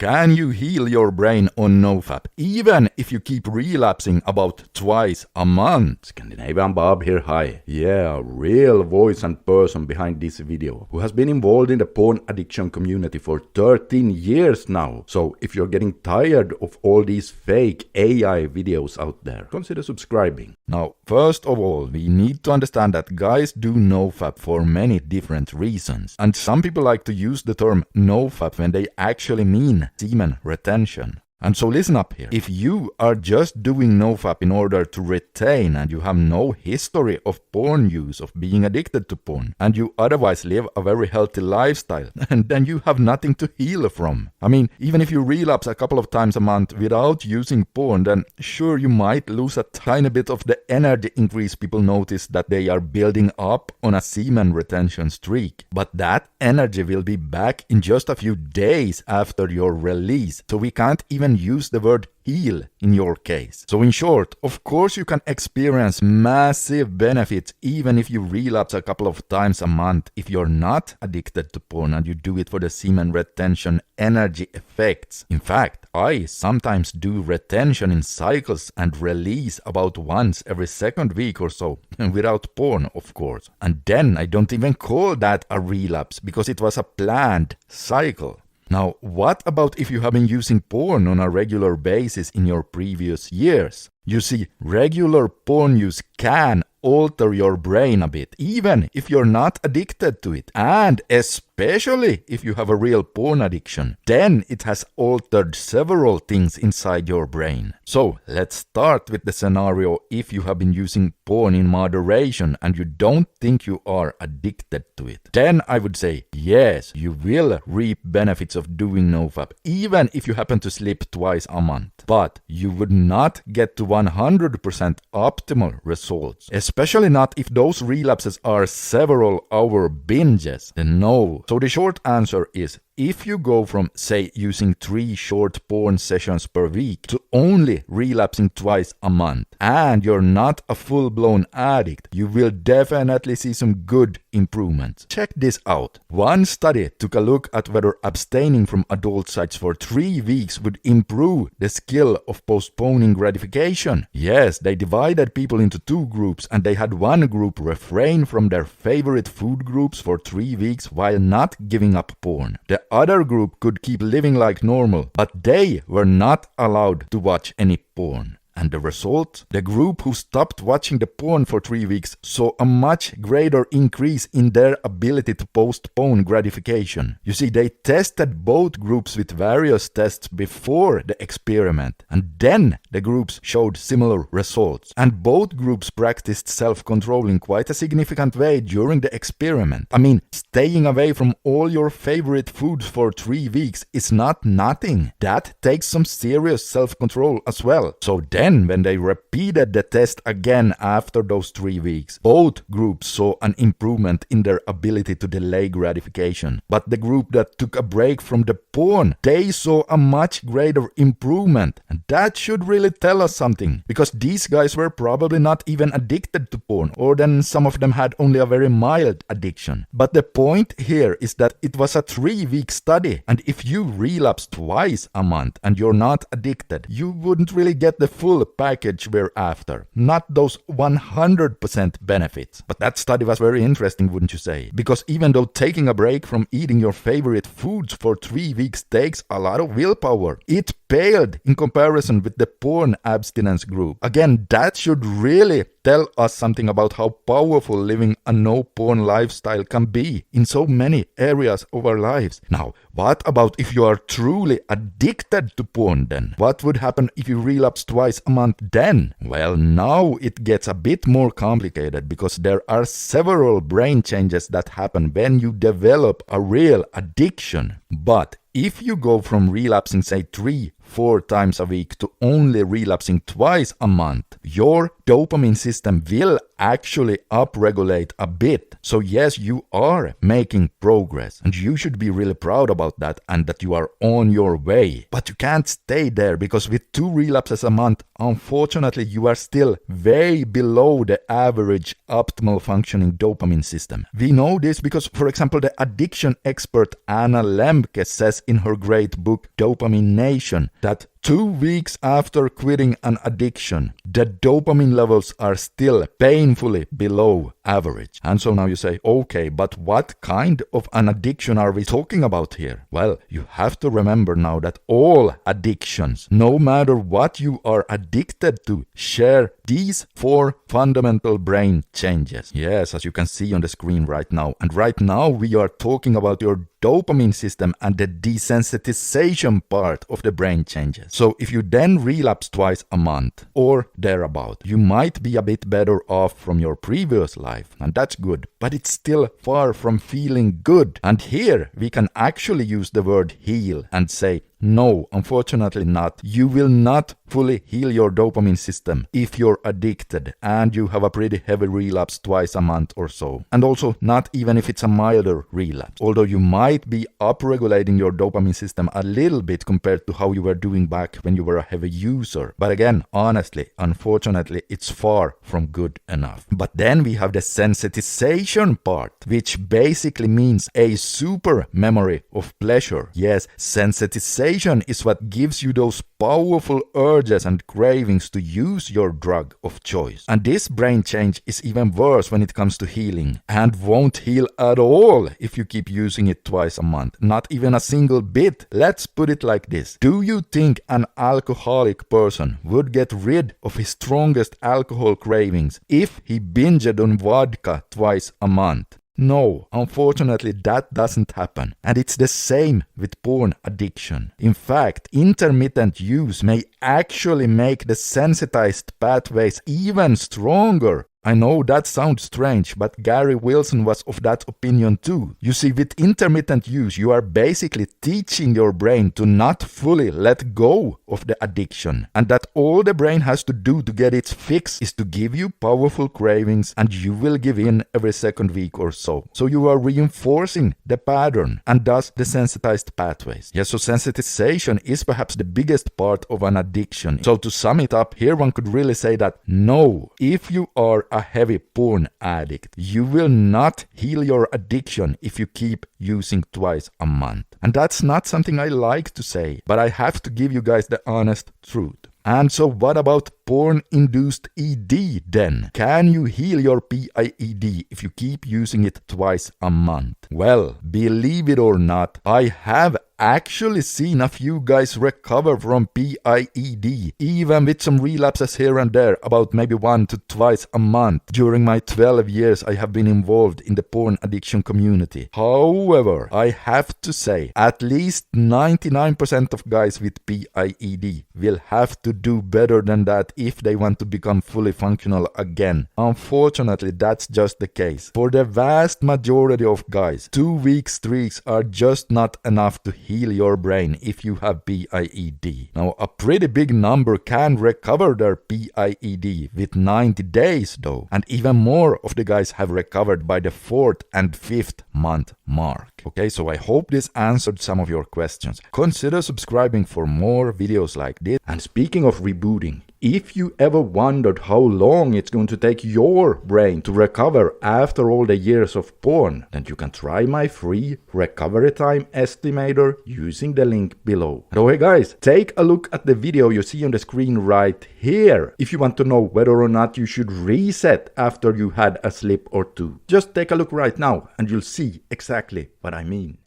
Can you heal your brain on NoFap, even if you keep relapsing about twice a month? Scandinavian Bob here, hi. Yeah, a real voice and person behind this video, who has been involved in the porn addiction community for 13 years now. So if you're getting tired of all these fake AI videos out there, consider subscribing. Now, first of all, we need to understand that guys do NoFap for many different reasons. And some people like to use the term NoFap when they actually mean semen retention. And so listen up here. If you are just doing NoFap in order to retain and you have no history of porn use, of being addicted to porn, and you otherwise live a very healthy lifestyle, and then you have nothing to heal from. I mean, even if you relapse a couple of times a month without using porn, then sure, you might lose a tiny bit of the energy increase people notice that they are building up on a semen retention streak. But that energy will be back in just a few days after your release. So we can't even use the word heal in your case. So in short, of course you can experience massive benefits even if you relapse a couple of times a month if you're not addicted to porn and you do it for the semen retention energy effects. In fact, I sometimes do retention in cycles and release about once every second week or so, without porn of course. And then I don't even call that a relapse because it was a planned cycle. Now, what about if you have been using porn on a regular basis in your previous years? You see, regular porn use can alter your brain a bit, even if you're not addicted to it. And especially if you have a real porn addiction, then it has altered several things inside your brain. So let's start with the scenario if you have been using porn in moderation and you don't think you are addicted to it. Then I would say, yes, you will reap benefits of doing NoFap, even if you happen to slip twice a month. But you would not get to 100% optimal results, especially not if those relapses are several hour binges. Then no. So the short answer is, if you go from, say, using 3 short porn sessions per week to only relapsing twice a month, and you're not a full-blown addict, you will definitely see some good improvements. Check this out. One study took a look at whether abstaining from adult sites for 3 weeks would improve the skill of postponing gratification. Yes, they divided people into 2 groups, and they had one group refrain from their favorite food groups for 3 weeks while not giving up porn. The other group could keep living like normal, but they were not allowed to watch any porn. And the result? The group who stopped watching the porn for 3 weeks saw a much greater increase in their ability to postpone gratification. You see, they tested both groups with various tests before the experiment, and then the groups showed similar results. And both groups practiced self-control in quite a significant way during the experiment. I mean, staying away from all your favorite foods for 3 weeks is not nothing. That takes some serious self-control as well. So then, when they repeated the test again after those 3 weeks, both groups saw an improvement in their ability to delay gratification. But the group that took a break from the porn, they saw a much greater improvement. And that should really tell us something, because these guys were probably not even addicted to porn, or then some of them had only a very mild addiction. But the point here is that it was a 3-week study, and if you relapse twice a month and you're not addicted, you wouldn't really get the full package we're after, not those 100% benefits. But that study was very interesting, wouldn't you say? Because even though taking a break from eating your favorite foods for 3 weeks takes a lot of willpower, it paled in comparison with the porn abstinence group. Again, that should really tell us something about how powerful living a no-porn lifestyle can be in so many areas of our lives. Now, what about if you are truly addicted to porn then? What would happen if you relapse twice a month then? Well, now it gets a bit more complicated because there are several brain changes that happen when you develop a real addiction. But if you go from relapsing, say, 3, 4 times a week to only relapsing twice a month, your dopamine system will actually upregulate a bit. So yes, you are making progress and you should be really proud about that and that you are on your way. But you can't stay there, because with 2 relapses a month, unfortunately, you are still way below the average optimal functioning dopamine system. We know this because, for example, the addiction expert Anna Lemke says in her great book Dopamine Nation that 2 weeks after quitting an addiction, the dopamine levels are still painfully below average. And so now you say, okay, but what kind of an addiction are we talking about here? Well, you have to remember now that all addictions, no matter what you are addicted to, share these 4 fundamental brain changes. Yes, as you can see on the screen right now. And right now we are talking about your dopamine system and the desensitization part of the brain changes. So if you then relapse twice a month or thereabout, you might be a bit better off from your previous life, and that's good, but it's still far from feeling good. And here we can actually use the word heal and say, no, unfortunately not. You will not fully heal your dopamine system if you're addicted and you have a pretty heavy relapse twice a month or so. And also not even if it's a milder relapse. Although you might be upregulating your dopamine system a little bit compared to how you were doing back when you were a heavy user. But again, honestly, unfortunately, it's far from good enough. But then we have the sensitization part, which basically means a super memory of pleasure. Yes, sensitization is what gives you those powerful urges and cravings to use your drug of choice. And this brain change is even worse when it comes to healing, and won't heal at all if you keep using it twice a month. Not even a single bit. Let's put it like this. Do you think an alcoholic person would get rid of his strongest alcohol cravings if he binged on vodka twice a month? No, unfortunately that doesn't happen. And it's the same with porn addiction. In fact, intermittent use may actually make the sensitized pathways even stronger. I know that sounds strange, but Gary Wilson was of that opinion too. You see, with intermittent use, you are basically teaching your brain to not fully let go of the addiction, and that all the brain has to do to get its fix is to give you powerful cravings, and you will give in every second week or so. So you are reinforcing the pattern, and thus the sensitized pathways. Yes, so sensitization is perhaps the biggest part of an addiction. So to sum it up, here one could really say that no, if you are a heavy porn addict, you will not heal your addiction if you keep using twice a month. And that's not something I like to say, but I have to give you guys the honest truth. And so what about porn-induced ED then? Can you heal your PIED if you keep using it twice a month? Well, believe it or not, I have actually seen a few guys recover from PIED, even with some relapses here and there, about maybe 1 to twice a month. During my 12 years I have been involved in the porn addiction community. However, I have to say, at least 99% of guys with PIED will have to do better than that if they want to become fully functional again. Unfortunately, that's just the case. For the vast majority of guys, 2-week streaks are just not enough to heal your brain if you have PIED. Now, a pretty big number can recover their PIED with 90 days though, and even more of the guys have recovered by the 4th and 5th month mark. Okay, so I hope this answered some of your questions. Consider subscribing for more videos like this. And speaking of rebooting, if you ever wondered how long it's going to take your brain to recover after all the years of porn, then you can try my free recovery time estimator using the link below. So hey guys, take a look at the video you see on the screen right here if you want to know whether or not you should reset after you had a slip or two. Just take a look right now and you'll see exactly what I mean.